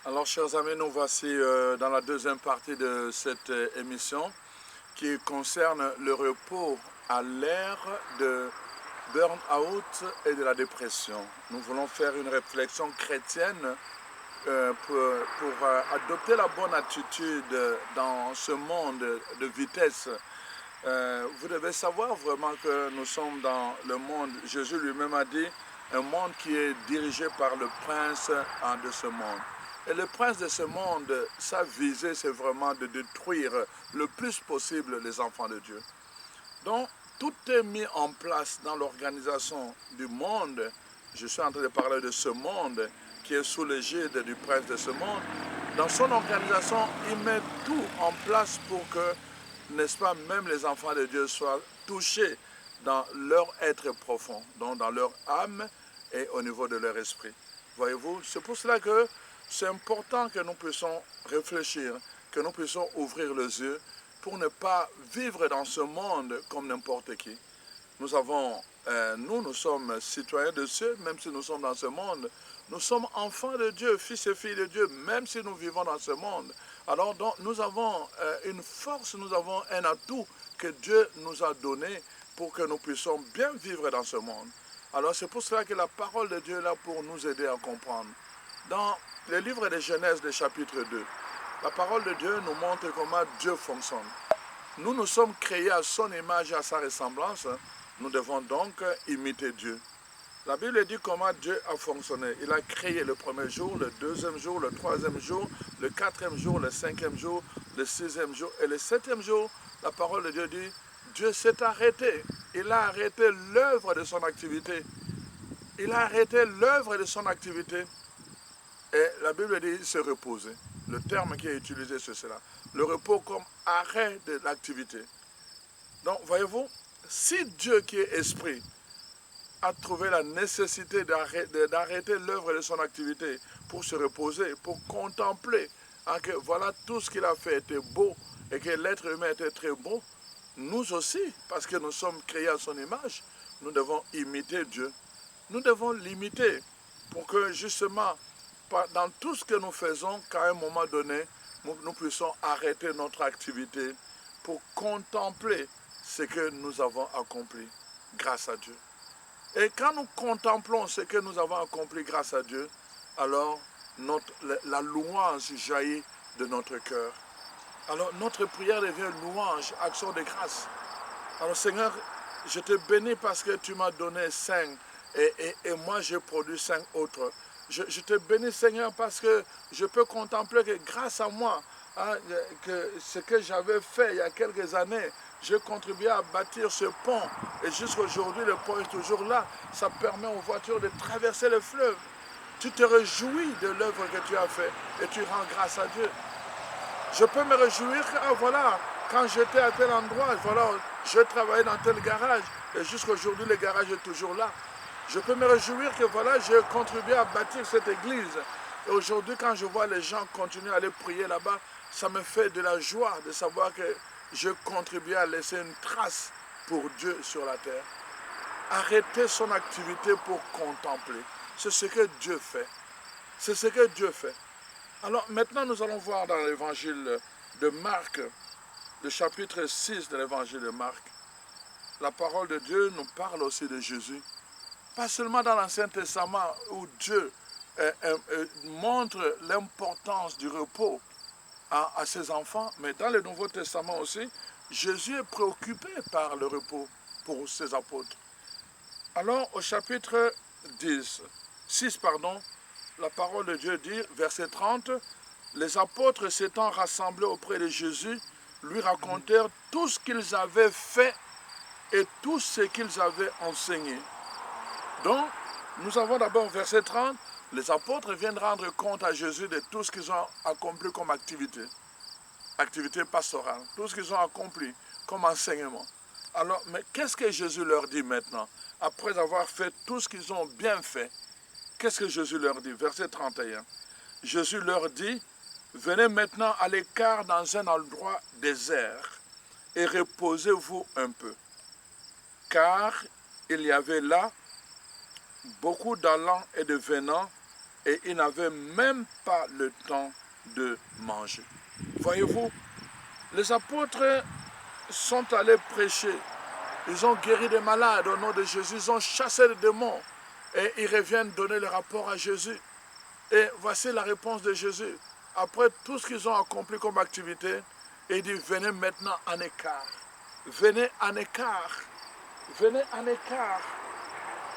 Alors, chers amis, nous voici dans la deuxième partie de cette émission qui concerne le repos à l'ère de burn-out et de la dépression. Nous voulons faire une réflexion chrétienne pour adopter la bonne attitude dans ce monde de vitesse. Vous devez savoir vraiment que nous sommes dans le monde, Jésus lui-même a dit, un monde qui est dirigé par le prince de ce monde. Et le prince de ce monde, sa visée, c'est vraiment de détruire le plus possible les enfants de Dieu. Donc, tout est mis en place dans l'organisation du monde. Je suis en train de parler de ce monde qui est sous l'égide du prince de ce monde. Dans son organisation, il met tout en place pour que, n'est-ce pas, même les enfants de Dieu soient touchés dans leur être profond, donc dans leur âme et au niveau de leur esprit. Voyez-vous, c'est pour cela que c'est important que nous puissions réfléchir, que nous puissions ouvrir les yeux pour ne pas vivre dans ce monde comme n'importe qui. Nous sommes citoyens de Dieu, même si nous sommes dans ce monde. Nous sommes enfants de Dieu, fils et filles de Dieu, même si nous vivons dans ce monde. Alors donc, nous avons une force, nous avons un atout que Dieu nous a donné pour que nous puissions bien vivre dans ce monde. Alors c'est pour cela que la parole de Dieu est là pour nous aider à comprendre. Dans le livre de Genèse, le chapitre 2, la parole de Dieu nous montre comment Dieu fonctionne. Nous sommes créés à son image et à sa ressemblance. Nous devons donc imiter Dieu. La Bible dit comment Dieu a fonctionné. Il a créé le premier jour, le deuxième jour, le troisième jour, le quatrième jour, le cinquième jour, le sixième jour et le septième jour. La parole de Dieu dit, Dieu s'est arrêté. Il a arrêté l'œuvre de son activité. Il a arrêté l'œuvre de son activité. Et la Bible dit se reposer. Le terme qui est utilisé, c'est cela. Le repos comme arrêt de l'activité. Donc, voyez-vous, si Dieu qui est esprit a trouvé la nécessité d'arrêter l'œuvre de son activité pour se reposer, pour contempler que voilà tout ce qu'il a fait était beau et que l'être humain était très beau, nous aussi, parce que nous sommes créés à son image, nous devons imiter Dieu. Nous devons l'imiter pour que justement, dans tout ce que nous faisons, qu'à un moment donné, nous puissions arrêter notre activité pour contempler ce que nous avons accompli grâce à Dieu. Et quand nous contemplons ce que nous avons accompli grâce à Dieu, alors la louange jaillit de notre cœur. Alors notre prière devient louange, action de grâce. Alors Seigneur, je te bénis parce que tu m'as donné 5 et moi j'ai produit 5 autres. Je te bénis Seigneur parce que je peux contempler que grâce à moi, que ce que j'avais fait il y a quelques années, j'ai contribué à bâtir ce pont et jusqu'à aujourd'hui le pont est toujours là. Ça permet aux voitures de traverser le fleuve. Tu te réjouis de l'œuvre que tu as faite et tu rends grâce à Dieu. Je peux me réjouir que voilà, quand j'étais à tel endroit, voilà, je travaillais dans tel garage et jusqu'à aujourd'hui le garage est toujours là. Je peux me réjouir que voilà, j'ai contribué à bâtir cette église. Et aujourd'hui, quand je vois les gens continuer à aller prier là-bas, ça me fait de la joie de savoir que je contribue à laisser une trace pour Dieu sur la terre. Arrêter son activité pour contempler. C'est ce que Dieu fait. C'est ce que Dieu fait. Alors maintenant, nous allons voir dans l'évangile de Marc, le chapitre 6 de l'évangile de Marc. La parole de Dieu nous parle aussi de Jésus. Pas seulement dans l'Ancien Testament où Dieu montre l'importance du repos à ses enfants, mais dans le Nouveau Testament aussi, Jésus est préoccupé par le repos pour ses apôtres. Alors au chapitre 6, la parole de Dieu dit, verset 30, les apôtres s'étant rassemblés auprès de Jésus, lui racontèrent tout ce qu'ils avaient fait et tout ce qu'ils avaient enseigné. Donc, nous avons d'abord verset 30, les apôtres viennent rendre compte à Jésus de tout ce qu'ils ont accompli comme activité pastorale, tout ce qu'ils ont accompli comme enseignement. Alors, mais qu'est-ce que Jésus leur dit maintenant? Après avoir fait tout ce qu'ils ont bien fait, qu'est-ce que Jésus leur dit? Verset 31. Jésus leur dit, venez maintenant à l'écart dans un endroit désert et reposez-vous un peu. Car il y avait là beaucoup d'allants et de venants et ils n'avaient même pas le temps de manger. Voyez-vous, les apôtres sont allés prêcher. Ils ont guéri des malades au nom de Jésus. Ils ont chassé les démons. Et ils reviennent donner le rapport à Jésus. Et voici la réponse de Jésus. Après tout ce qu'ils ont accompli comme activité, il dit, venez maintenant en écart. Venez en écart. Venez en écart.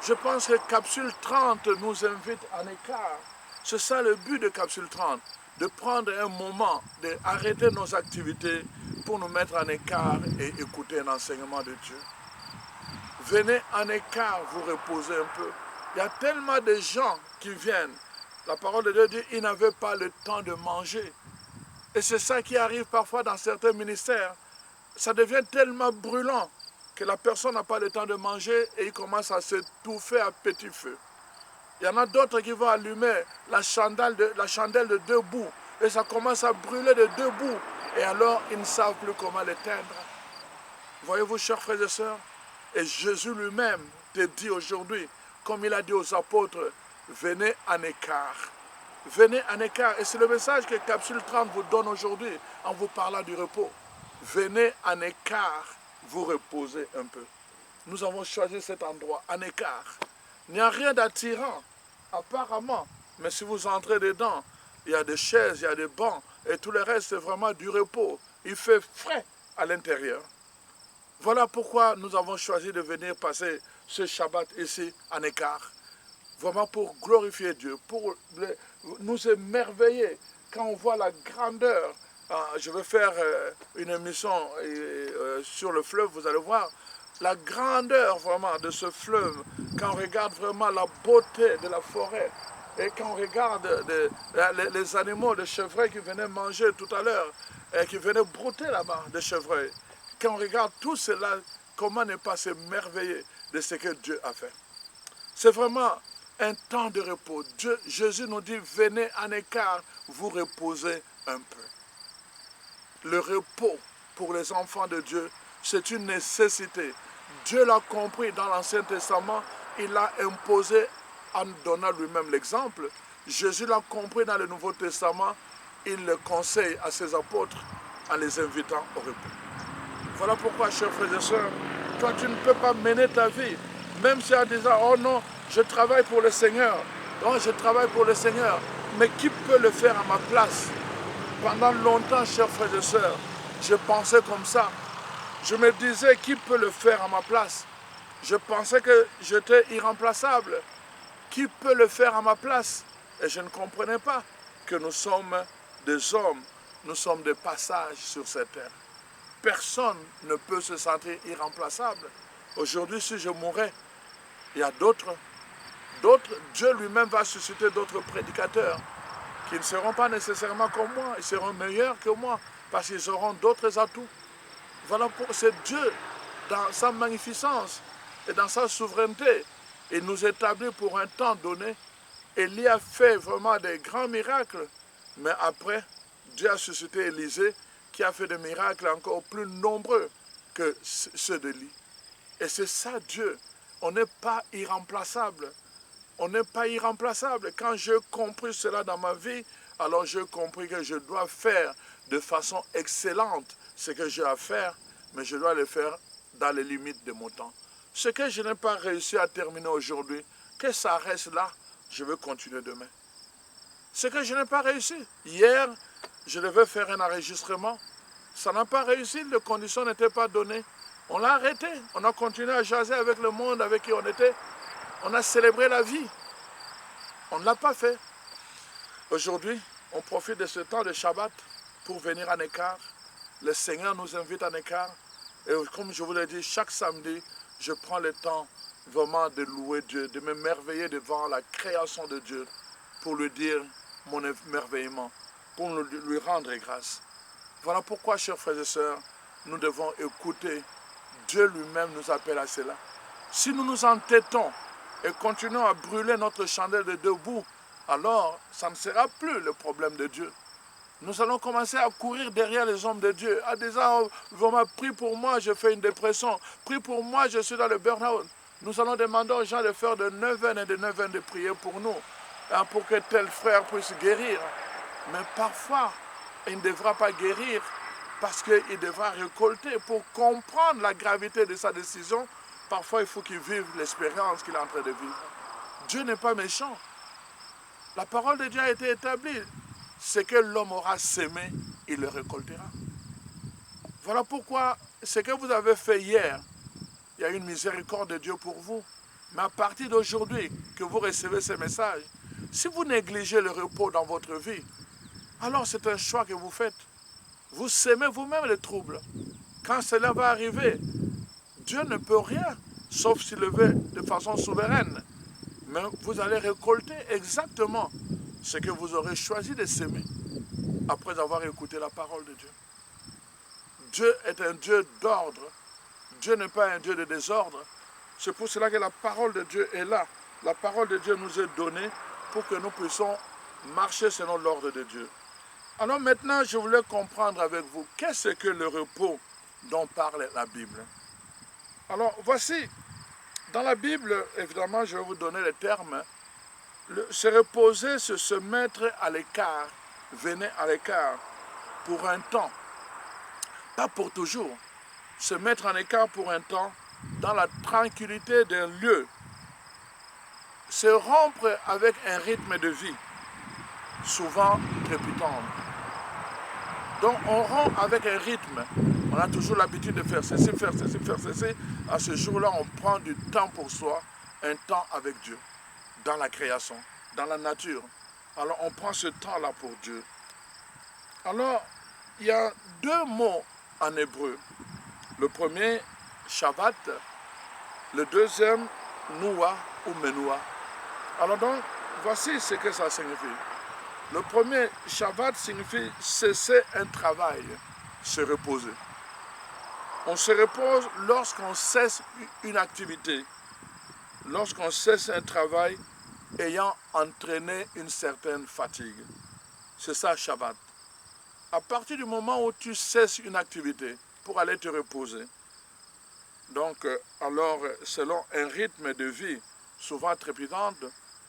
Je pense que Capsule 30 nous invite en écart. C'est ça le but de Capsule 30, de prendre un moment, d'arrêter nos activités pour nous mettre en écart et écouter un enseignement de Dieu. Venez en écart, vous reposer un peu. Il y a tellement de gens qui viennent. La parole de Dieu dit qu'ils n'avaient pas le temps de manger. Et c'est ça qui arrive parfois dans certains ministères. Ça devient tellement brûlant que la personne n'a pas le temps de manger et il commence à s'étouffer à petit feu. Il y en a d'autres qui vont allumer la chandelle de deux bouts et ça commence à brûler de deux bouts. Et alors, ils ne savent plus comment l'éteindre. Voyez-vous, chers frères et sœurs, et Jésus lui-même te dit aujourd'hui, comme il a dit aux apôtres, venez en écart. Venez en écart. Et c'est le message que Capsule 30 vous donne aujourd'hui en vous parlant du repos. Venez en écart, vous reposez un peu. Nous avons choisi cet endroit, en écart. Il n'y a rien d'attirant, apparemment. Mais si vous entrez dedans, il y a des chaises, il y a des bancs, et tout le reste, c'est vraiment du repos. Il fait frais à l'intérieur. Voilà pourquoi nous avons choisi de venir passer ce Shabbat ici en écart. Vraiment pour glorifier Dieu, pour nous émerveiller quand on voit la grandeur. Je vais faire une émission sur le fleuve, vous allez voir la grandeur vraiment de ce fleuve, quand on regarde vraiment la beauté de la forêt, et quand on regarde les animaux, les chevreuils qui venaient manger tout à l'heure, et qui venaient brouter là-bas, des chevreuils. Quand on regarde tout cela, comment ne pas s'émerveiller de ce que Dieu a fait. C'est vraiment un temps de repos. Jésus nous dit, venez en écart, vous reposez un peu. Le repos pour les enfants de Dieu, c'est une nécessité. Dieu l'a compris dans l'Ancien Testament, il l'a imposé en donnant lui-même l'exemple. Jésus l'a compris dans le Nouveau Testament, il le conseille à ses apôtres en les invitant au repos. Voilà pourquoi, chers frères et sœurs, quand tu ne peux pas mener ta vie, même si en disant, oh non, je travaille pour le Seigneur, oh, je travaille pour le Seigneur, mais qui peut le faire à ma place? Pendant longtemps, chers frères et sœurs, je pensais comme ça. Je me disais, qui peut le faire à ma place? Je pensais que j'étais irremplaçable. Qui peut le faire à ma place? Et je ne comprenais pas que nous sommes des hommes, nous sommes des passages sur cette terre. Personne ne peut se sentir irremplaçable. Aujourd'hui, si je mourais, il y a d'autres, Dieu lui-même va susciter d'autres prédicateurs qui ne seront pas nécessairement comme moi, ils seront meilleurs que moi, parce qu'ils auront d'autres atouts. Voilà, c'est Dieu, dans sa magnificence et dans sa souveraineté, il nous établit pour un temps donné, et il y a fait vraiment des grands miracles, mais après, Dieu a suscité Élisée, qui a fait des miracles encore plus nombreux que ceux d'Élie. Et c'est ça Dieu, on n'est pas irremplaçable. On n'est pas irremplaçable. Quand j'ai compris cela dans ma vie, alors j'ai compris que je dois faire de façon excellente ce que j'ai à faire, mais je dois le faire dans les limites de mon temps. Ce que je n'ai pas réussi à terminer aujourd'hui, que ça reste là, je veux continuer demain. Ce que je n'ai pas réussi. Hier, je devais faire un enregistrement. Ça n'a pas réussi, les conditions n'étaient pas données. On l'a arrêté. On a continué à jaser avec le monde avec qui on était. On a célébré la vie. On ne l'a pas fait. Aujourd'hui, on profite de ce temps de Shabbat pour venir en écart. Le Seigneur nous invite en écart. Et comme je vous l'ai dit, chaque samedi, je prends le temps vraiment de louer Dieu, de m'émerveiller devant la création de Dieu, pour lui dire mon émerveillement, pour lui rendre grâce. Voilà pourquoi, chers frères et sœurs, nous devons écouter Dieu lui-même nous appelle à cela. Si nous nous entêtons et continuons à brûler notre chandelle de debout, alors ça ne sera plus le problème de Dieu. Nous allons commencer à courir derrière les hommes de Dieu, à dire, oh, vraiment, prie pour moi, je fais une dépression, prie pour moi, je suis dans le burn-out. Nous allons demander aux gens de faire de 9 et de 9 de prier pour nous, pour que tel frère puisse guérir. Mais parfois, il ne devra pas guérir parce qu'il devra récolter pour comprendre la gravité de sa décision. Parfois, il faut qu'il vive l'expérience qu'il est en train de vivre. Dieu n'est pas méchant. La parole de Dieu a été établie. Ce que l'homme aura sémé, il le récoltera. Voilà pourquoi ce que vous avez fait hier, il y a une miséricorde de Dieu pour vous. Mais à partir d'aujourd'hui que vous recevez ces messages, si vous négligez le repos dans votre vie, alors c'est un choix que vous faites. Vous sémez vous-même les troubles. Quand cela va arriver, Dieu ne peut rien, sauf s'il le veut de façon souveraine. Mais vous allez récolter exactement ce que vous aurez choisi de s'aimer après avoir écouté la parole de Dieu. Dieu est un Dieu d'ordre. Dieu n'est pas un Dieu de désordre. C'est pour cela que la parole de Dieu est là. La parole de Dieu nous est donnée pour que nous puissions marcher selon l'ordre de Dieu. Alors maintenant, je voulais comprendre avec vous, qu'est-ce que le repos dont parle la Bible? Alors voici, dans la Bible, évidemment, je vais vous donner les termes. Se reposer, c'est se mettre à l'écart, venez à l'écart pour un temps, pas pour toujours. Se mettre en écart pour un temps dans la tranquillité d'un lieu. Se rompre avec un rythme de vie, souvent trépitant. Donc on rompt avec un rythme. On a toujours l'habitude de faire ceci, faire ceci, faire ceci. À ce jour-là, on prend du temps pour soi, un temps avec Dieu. Dans la création, dans la nature. Alors on prend ce temps-là pour Dieu. Alors, il y a deux mots en hébreu. Le premier, Shabbat. Le deuxième, Noua ou Menoua. Alors donc, voici ce que ça signifie. Le premier, Shabbat, signifie cesser un travail, se reposer. On se repose lorsqu'on cesse une activité, lorsqu'on cesse un travail ayant entraîné une certaine fatigue. C'est ça, Shabbat. À partir du moment où tu cesses une activité pour aller te reposer, donc, alors, selon un rythme de vie souvent trépidant,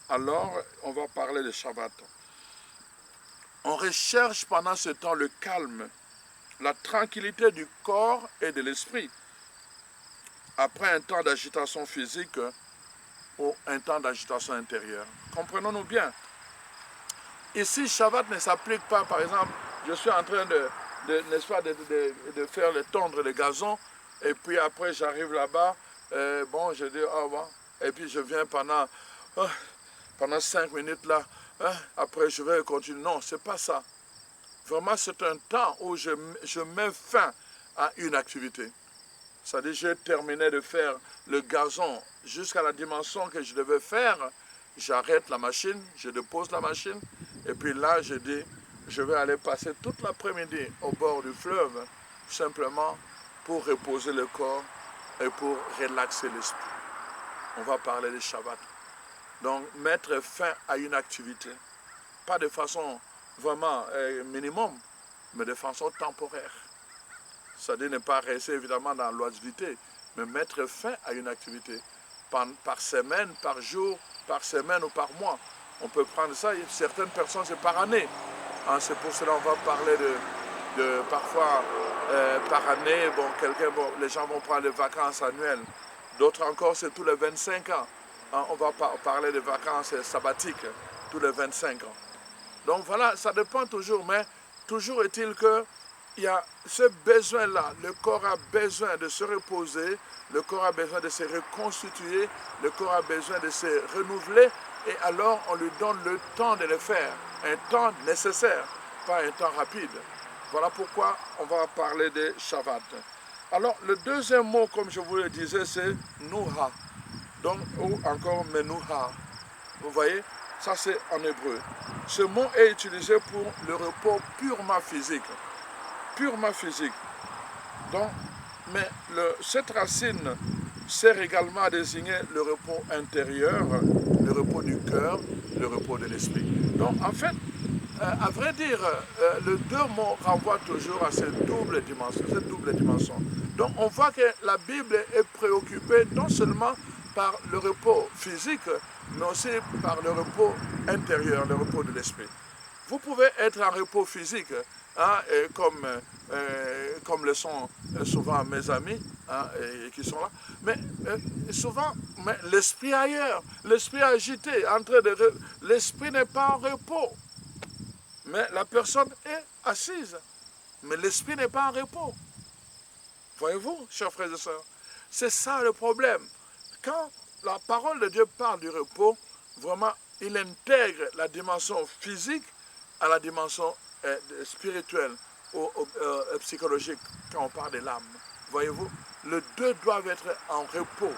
alors on va parler de Shabbat. On recherche pendant ce temps le calme, la tranquillité du corps et de l'esprit, après un temps d'agitation physique ou un temps d'agitation intérieure. Comprenons-nous bien. Ici, Shabbat ne s'applique pas, par exemple, je suis en train n'est-ce pas, de faire le tondre le gazon, et puis après j'arrive là-bas, bon, je dis au revoir, et puis je viens pendant 5 minutes là, après je vais continuer. Non, c'est pas ça. Vraiment, c'est un temps où je mets fin à une activité. C'est-à-dire, j'ai terminé de faire le gazon jusqu'à la dimension que je devais faire. J'arrête la machine, je dépose la machine, et puis là, je dis, je vais aller passer toute l'après-midi au bord du fleuve, simplement pour reposer le corps et pour relaxer l'esprit. On va parler de Shabbat. Donc, mettre fin à une activité, pas de façon vraiment minimum, mais de façon temporaire. C'est-à-dire ne pas rester évidemment dans l'oisiveté, mais mettre fin à une activité par semaine, par jour, par semaine ou par mois. On peut prendre ça, et certaines personnes, c'est par année. Hein, c'est pour cela qu'on va parler de parfois par année, les gens vont prendre des vacances annuelles. D'autres encore, c'est tous les 25 ans. Hein, on va parler de vacances sabbatiques, tous les 25 ans. Donc voilà, ça dépend toujours, mais toujours est-il qu'il y a ce besoin-là. Le corps a besoin de se reposer, le corps a besoin de se reconstituer, le corps a besoin de se renouveler, et alors on lui donne le temps de le faire, un temps nécessaire, pas un temps rapide. Voilà pourquoi on va parler de Shabbat. Alors le deuxième mot, comme je vous le disais, c'est Nouha, donc, ou encore Menouha. Vous voyez, ça c'est en hébreu. Ce mot est utilisé pour le repos purement physique. Purement physique. Donc, Mais cette racine sert également à désigner le repos intérieur, le repos du cœur, le repos de l'esprit. Donc en fait, à vrai dire, les deux mots renvoient toujours à cette double dimension. Donc on voit que la Bible est préoccupée non seulement par le repos physique, mais aussi par le repos intérieur, le repos de l'esprit. Vous pouvez être en repos physique, hein, comme le sont souvent mes amis, hein, qui sont là, mais souvent, mais l'esprit ailleurs, l'esprit agité, l'esprit n'est pas en repos. Mais la personne est assise, mais l'esprit n'est pas en repos. Voyez-vous, chers frères et sœurs, c'est ça le problème. Quand la parole de Dieu parle du repos, vraiment, il intègre la dimension physique à la dimension spirituelle ou psychologique quand on parle de l'âme. Voyez-vous, les deux doivent être en repos.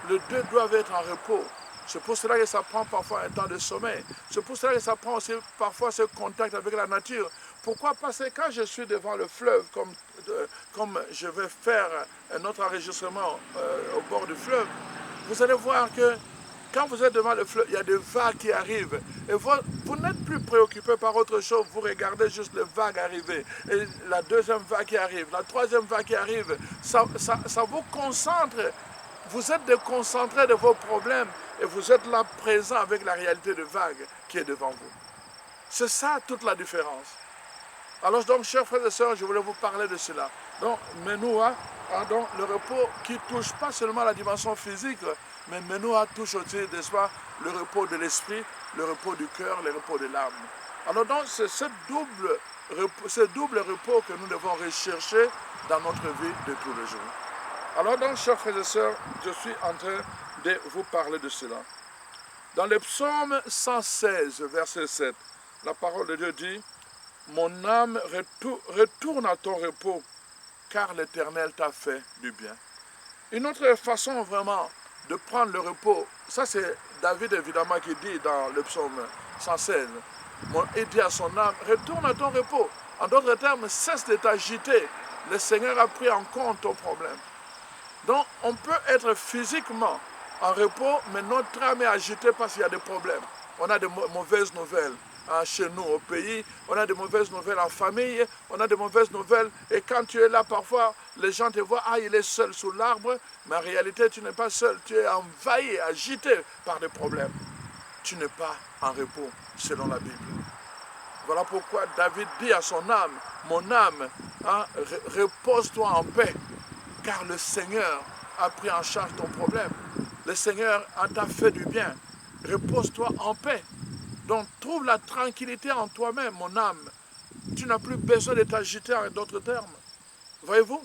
Les deux doivent être en repos. C'est pour cela que ça prend parfois un temps de sommeil. C'est pour cela que ça prend aussi parfois ce contact avec la nature. Pourquoi? Parce que quand je suis devant le fleuve, comme je vais faire un autre enregistrement au bord du fleuve, vous allez voir que quand vous êtes devant le fleuve, il y a des vagues qui arrivent. Et vous n'êtes plus préoccupé par autre chose. Vous regardez juste les vagues arriver. Et la deuxième vague qui arrive, la troisième vague qui arrive, ça vous concentre. Vous êtes déconcentré de vos problèmes et vous êtes là présent avec la réalité de vague qui est devant vous. C'est ça toute la différence. Alors donc, chers frères et sœurs, je voulais vous parler de cela. Donc, Menoua, donc, le repos qui touche pas seulement la dimension physique, mais Menoua touche aussi, n'est-ce pas, le repos de l'esprit, le repos du cœur, le repos de l'âme. Alors donc, c'est ce double repos que nous devons rechercher dans notre vie de tous les jours. Alors donc, chers frères et sœurs, je suis en train de vous parler de cela. Dans le psaume 116, verset 7, la parole de Dieu dit « Mon âme retourne à ton repos, car l'Éternel t'a fait du bien. » Une autre façon vraiment de prendre le repos, ça c'est David évidemment qui dit dans le psaume 116, il dit à son âme « Retourne à ton repos ». En d'autres termes, cesse de t'agiter. Le Seigneur a pris en compte ton problème. Donc, on peut être physiquement en repos, mais notre âme est agitée parce qu'il y a des problèmes. On a de mauvaises nouvelles chez nous, au pays. On a de mauvaises nouvelles en famille. On a de mauvaises nouvelles. Et quand tu es là, parfois, les gens te voient, il est seul sous l'arbre. Mais en réalité, tu n'es pas seul. Tu es envahi, agité par des problèmes. Tu n'es pas en repos, selon la Bible. Voilà pourquoi David dit à son âme, mon âme, repose-toi en paix. Car le Seigneur a pris en charge ton problème. Le Seigneur t'a fait du bien. Repose-toi en paix. Donc trouve la tranquillité en toi-même, mon âme. Tu n'as plus besoin de t'agiter en d'autres termes. Voyez-vous?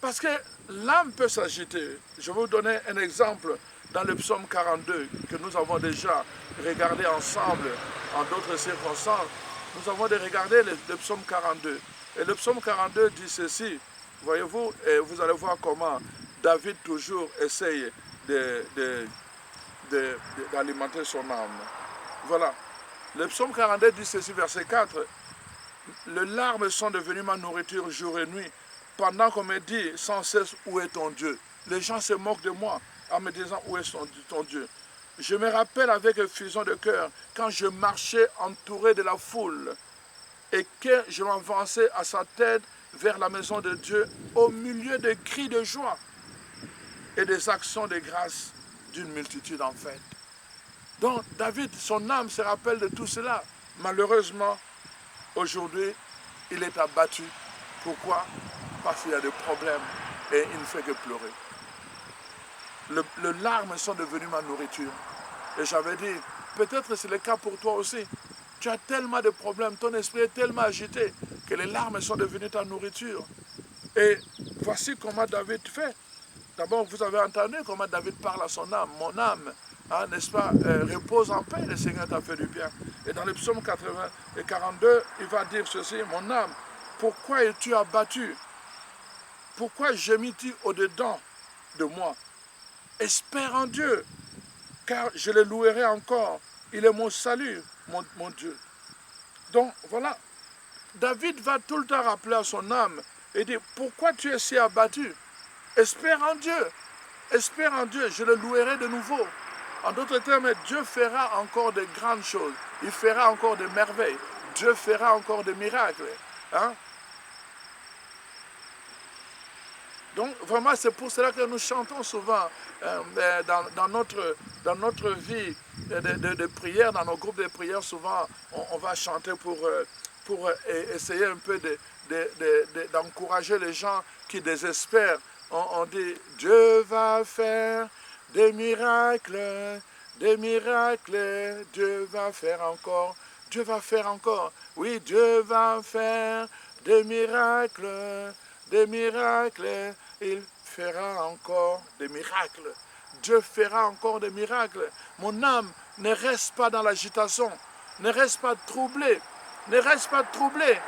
Parce que l'âme peut s'agiter. Je vais vous donner un exemple dans le psaume 42 que nous avons déjà regardé ensemble en d'autres circonstances. Nous avons regardé le psaume 42. Et le psaume 42 dit ceci. Voyez-vous, et vous allez voir comment David toujours essaye d'alimenter son âme. Voilà. Le psaume 42 dit ceci, verset 4. Les larmes sont devenues ma nourriture jour et nuit, pendant qu'on me dit sans cesse où est ton Dieu. Les gens se moquent de moi en me disant où est ton Dieu. Je me rappelle avec effusion de cœur quand je marchais entouré de la foule et que je m'avançais à sa tête vers la maison de Dieu au milieu des cris de joie et des actions de grâce d'une multitude en fête. Donc David, son âme se rappelle de tout cela. Malheureusement, aujourd'hui, il est abattu. Pourquoi? Parce qu'il y a des problèmes et il ne fait que pleurer. Les larmes sont devenues ma nourriture. Et j'avais dit, peut-être c'est le cas pour toi aussi. Tu as tellement de problèmes, ton esprit est tellement agité que les larmes sont devenues ta nourriture. Et voici comment David fait. D'abord, vous avez entendu comment David parle à son âme. Mon âme, n'est-ce pas, repose en paix, le Seigneur t'a fait du bien. Et dans le psaume 80 et 42, il va dire ceci, mon âme, pourquoi es-tu abattu? Pourquoi gémis-tu au-dedans de moi? Espère en Dieu, car je le louerai encore. Il est mon salut, mon Dieu. Donc, voilà. David va tout le temps rappeler à son âme Il dit, pourquoi tu es si abattu? Espère en Dieu. Espère en Dieu, je le louerai de nouveau. En d'autres termes, Dieu fera encore de grandes choses. Il fera encore des merveilles. Dieu fera encore des miracles. Hein? Donc, vraiment, c'est pour cela que nous chantons souvent dans notre vie de prière, dans nos groupes de prière, souvent, on va chanter pour essayer un peu d'encourager les gens qui désespèrent. On dit, Dieu va faire des miracles, Dieu va faire encore, Dieu va faire encore. Oui, Dieu va faire des miracles, il fera encore des miracles. Dieu fera encore des miracles. Mon âme, ne reste pas dans l'agitation, ne reste pas troublé, ne reste pas troublé.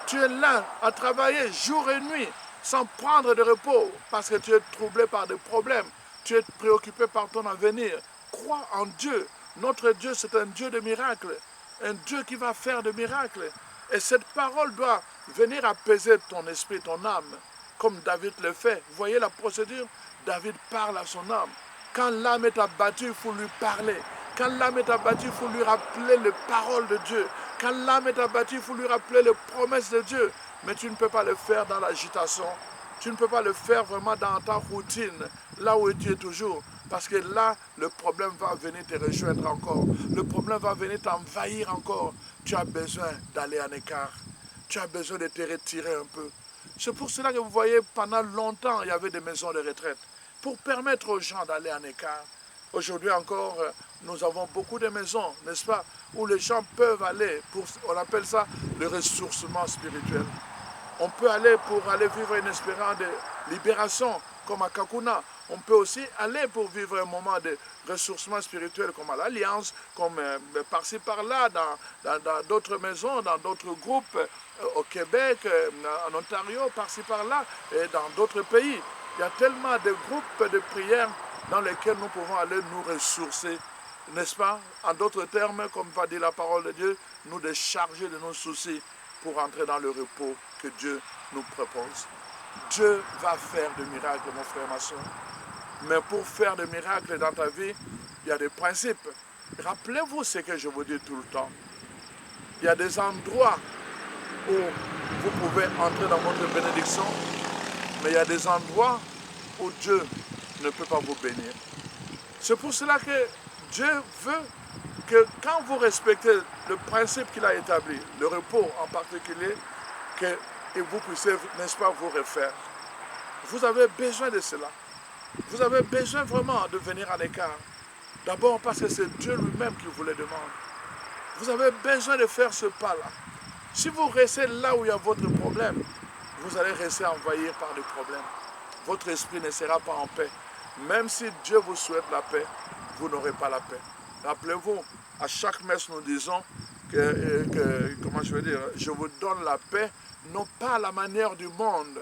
Tu es là à travailler jour et nuit sans prendre de repos parce que tu es troublé par des problèmes. Tu es préoccupé par ton avenir. Crois en Dieu. Notre Dieu, c'est un Dieu de miracles. Un Dieu qui va faire des miracles. Et cette parole doit venir apaiser ton esprit, ton âme, comme David le fait. Vous voyez la procédure? David parle à son âme. Quand l'âme est abattue, il faut lui parler. Quand l'âme est abattue, il faut lui rappeler les paroles de Dieu. Quand l'âme est abattue, il faut lui rappeler les promesses de Dieu. Mais tu ne peux pas le faire dans l'agitation. Tu ne peux pas le faire vraiment dans ta routine, là où tu es toujours. Parce que là, le problème va venir te rejoindre encore. Le problème va venir t'envahir encore. Tu as besoin d'aller en écart. Tu as besoin de te retirer un peu. C'est pour cela que vous voyez, pendant longtemps, il y avait des maisons de retraite. Pour permettre aux gens d'aller en écart. Aujourd'hui encore, nous avons beaucoup de maisons, n'est-ce pas, où les gens peuvent aller, on appelle ça le ressourcement spirituel. On peut aller pour aller vivre une expérience de libération, comme à Kakuna. On peut aussi aller pour vivre un moment de ressourcement spirituel, comme à l'Alliance, comme par-ci par-là, dans d'autres maisons, dans d'autres groupes, au Québec, en Ontario, par-ci par-là, et dans d'autres pays. Il y a tellement de groupes de prière dans lesquels nous pouvons aller nous ressourcer, n'est-ce pas? En d'autres termes, comme va dire la parole de Dieu, nous décharger de nos soucis pour entrer dans le repos que Dieu nous propose. Dieu va faire des miracles, mon frère, ma soeur. Mais pour faire des miracles dans ta vie, il y a des principes. Rappelez-vous ce que je vous dis tout le temps. Il y a des endroits où vous pouvez entrer dans votre bénédiction, mais il y a des endroits où Dieu ne peut pas vous bénir. C'est pour cela que Dieu veut que quand vous respectez le principe qu'il a établi, le repos en particulier, que vous puissiez, n'est-ce pas, vous refaire. Vous avez besoin de cela. Vous avez besoin vraiment de venir en écart. D'abord parce que c'est Dieu lui-même qui vous le demande. Vous avez besoin de faire ce pas-là. Si vous restez là où il y a votre problème, vous allez rester envahi par le problème. Votre esprit ne sera pas en paix. Même si Dieu vous souhaite la paix, vous n'aurez pas la paix. Rappelez-vous, à chaque messe, nous disons comment je veux dire, je vous donne la paix, non pas à la manière du monde.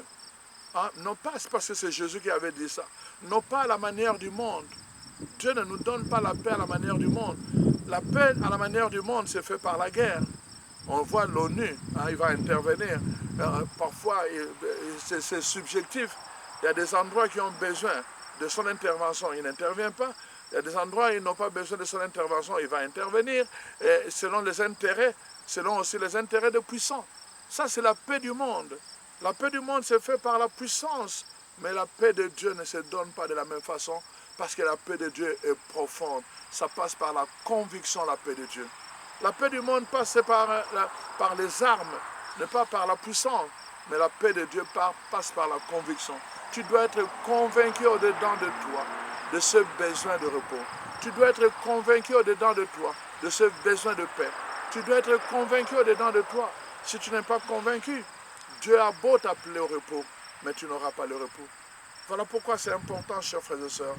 Hein? Non pas, c'est parce que c'est Jésus qui avait dit ça. Non pas à la manière du monde. Dieu ne nous donne pas la paix à la manière du monde. La paix à la manière du monde, c'est fait par la guerre. On voit l'ONU, hein, il va intervenir. Parfois, c'est subjectif. Il y a des endroits qui ont besoin de son intervention, il n'intervient pas. Il y a des endroits où ils n'ont pas besoin de son intervention, il va intervenir selon les intérêts, selon aussi les intérêts des puissants. Ça, c'est la paix du monde. La paix du monde se fait par la puissance, mais la paix de Dieu ne se donne pas de la même façon parce que la paix de Dieu est profonde. Ça passe par la conviction, la paix de Dieu. La paix du monde passe par les armes, ne pas par la puissance, mais la paix de Dieu passe par la conviction. Tu dois être convaincu au-dedans de toi de ce besoin de repos. Tu dois être convaincu au-dedans de toi de ce besoin de paix. Tu dois être convaincu au-dedans de toi. Si tu n'es pas convaincu, Dieu a beau t'appeler au repos, mais tu n'auras pas le repos. Voilà pourquoi c'est important, chers frères et sœurs.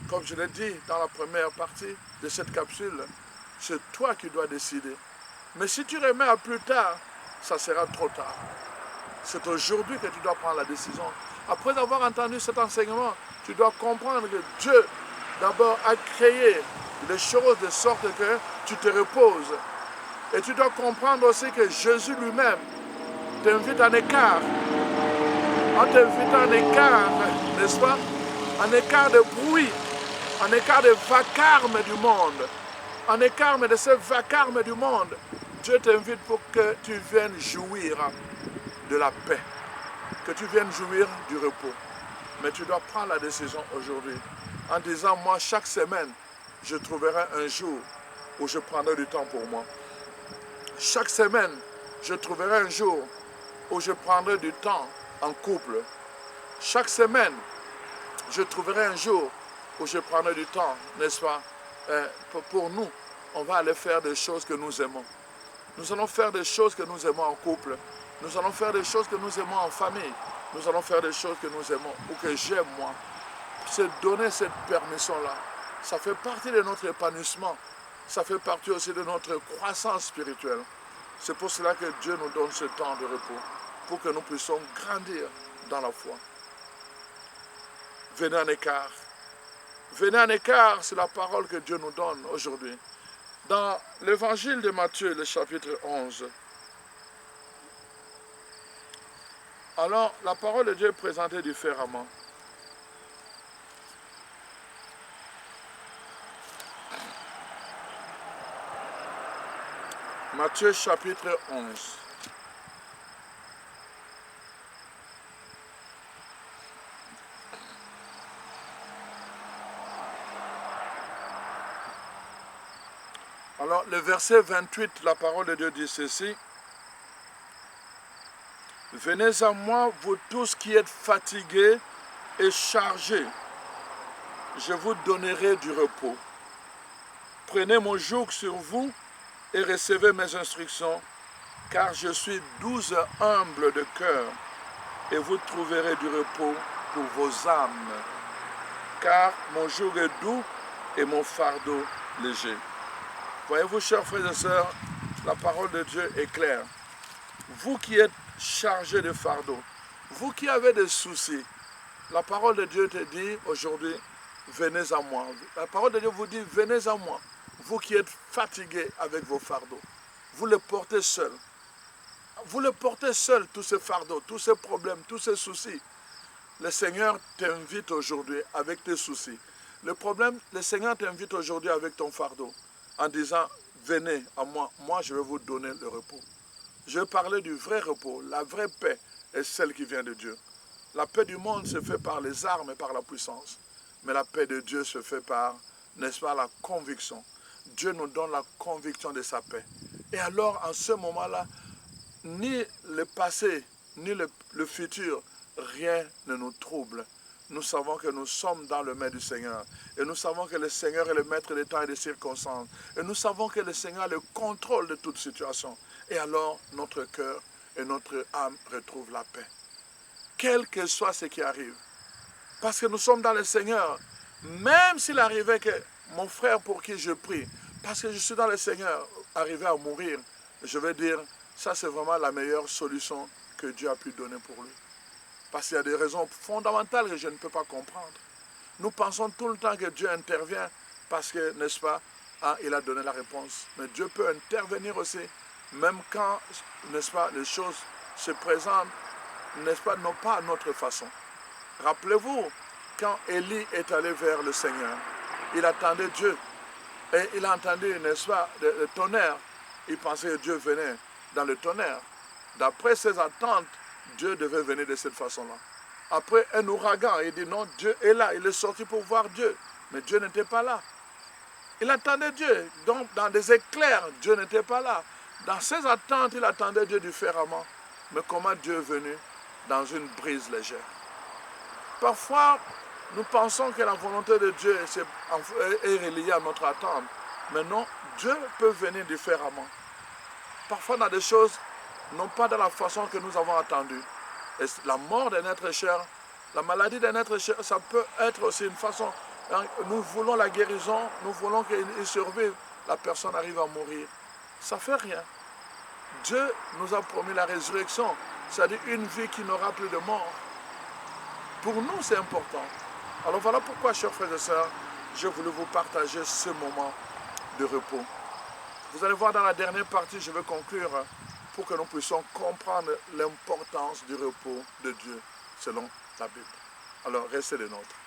Comme je l'ai dit dans la première partie de cette capsule, c'est toi qui dois décider. Mais si tu remets à plus tard, ça sera trop tard. C'est aujourd'hui que tu dois prendre la décision. Après avoir entendu cet enseignement, tu dois comprendre que Dieu, d'abord, a créé les choses de sorte que tu te reposes. Et tu dois comprendre aussi que Jésus lui-même t'invite en écart. en t'invitant en écart, n'est-ce pas, en écart de bruit, en écart de vacarme du monde, en écart de ce vacarme du monde, Dieu t'invite pour que tu viennes jouir de la paix, que tu viennes jouir du repos. Mais tu dois prendre la décision aujourd'hui en disant, moi, chaque semaine, je trouverai un jour où je prendrai du temps pour moi. Chaque semaine, je trouverai un jour où je prendrai du temps en couple. Chaque semaine, je trouverai un jour où je prendrai du temps, n'est-ce pas, pour nous. On va aller faire des choses que nous aimons. Nous allons faire des choses que nous aimons en couple. Nous allons faire des choses que nous aimons en famille. Nous allons faire des choses que nous aimons ou que j'aime moi. C'est donner cette permission-là. Ça fait partie de notre épanouissement. Ça fait partie aussi de notre croissance spirituelle. C'est pour cela que Dieu nous donne ce temps de repos, pour que nous puissions grandir dans la foi. Venez en écart. Venez en écart, c'est la parole que Dieu nous donne aujourd'hui. Dans l'évangile de Matthieu, le chapitre 11, alors la parole de Dieu est présentée différemment. Matthieu chapitre 11. Alors, le verset 28, la parole de Dieu dit ceci. Venez à moi, vous tous qui êtes fatigués et chargés, je vous donnerai du repos. Prenez mon joug sur vous et recevez mes instructions, car je suis doux et humble de cœur, et vous trouverez du repos pour vos âmes. Car mon joug est doux et mon fardeau léger. Voyez-vous, chers frères et sœurs, la parole de Dieu est claire. Vous qui êtes chargés de fardeau, vous qui avez des soucis, la parole de Dieu te dit aujourd'hui, venez à moi. La parole de Dieu vous dit, venez à moi. Vous qui êtes fatigués avec vos fardeaux, vous les portez seuls. Vous les portez seuls, tous ces fardeaux, tous ces problèmes, tous ces soucis. Le Seigneur t'invite aujourd'hui avec tes soucis. Le Seigneur t'invite aujourd'hui avec ton fardeau, en disant, venez à moi, moi je vais vous donner le repos. Je vais parler du vrai repos, la vraie paix est celle qui vient de Dieu. La paix du monde se fait par les armes et par la puissance. Mais la paix de Dieu se fait par, n'est-ce pas, la conviction. Dieu nous donne la conviction de sa paix. Et alors, en ce moment-là, ni le passé, ni le futur, rien ne nous trouble. Nous savons que nous sommes dans le main du Seigneur. Et nous savons que le Seigneur est le maître des temps et des circonstances. Et nous savons que le Seigneur a le contrôle de toute situation. Et alors, notre cœur et notre âme retrouvent la paix. Quel que soit ce qui arrive. Parce que nous sommes dans le Seigneur. Même s'il arrivait que mon frère pour qui je prie, parce que je suis dans le Seigneur, arrivait à mourir, je vais dire, ça c'est vraiment la meilleure solution que Dieu a pu donner pour lui. Parce qu'il y a des raisons fondamentales que je ne peux pas comprendre. Nous pensons tout le temps que Dieu intervient parce que, n'est-ce pas, il a donné la réponse. Mais Dieu peut intervenir aussi, même quand, n'est-ce pas, les choses se présentent, n'est-ce pas, non pas à notre façon. Rappelez-vous, quand Élie est allé vers le Seigneur, il attendait Dieu. Et il a entendu, n'est-ce pas, le tonnerre. Il pensait que Dieu venait dans le tonnerre. D'après ses attentes, Dieu devait venir de cette façon-là. Après un ouragan, il dit non, Dieu est là. Il est sorti pour voir Dieu. Mais Dieu n'était pas là. Il attendait Dieu. Donc, dans des éclairs, Dieu n'était pas là. Dans ses attentes, il attendait Dieu différemment. Mais comment Dieu est venu? Dans une brise légère. Parfois, nous pensons que la volonté de Dieu est reliée à notre attente. Mais non, Dieu peut venir différemment. Parfois, dans des choses, non pas de la façon que nous avons attendu. Et la mort d'un être cher, la maladie d'un être cher, ça peut être aussi une façon. Nous voulons la guérison, nous voulons qu'il survive. La personne arrive à mourir. Ça ne fait rien. Dieu nous a promis la résurrection, c'est-à-dire une vie qui n'aura plus de mort. Pour nous, c'est important. Alors voilà pourquoi, chers frères et sœurs, j'ai voulu vous partager ce moment de repos. Vous allez voir dans la dernière partie, je vais conclure pour que nous puissions comprendre l'importance du repos de Dieu. selon la Bible. Alors, restez des nôtres.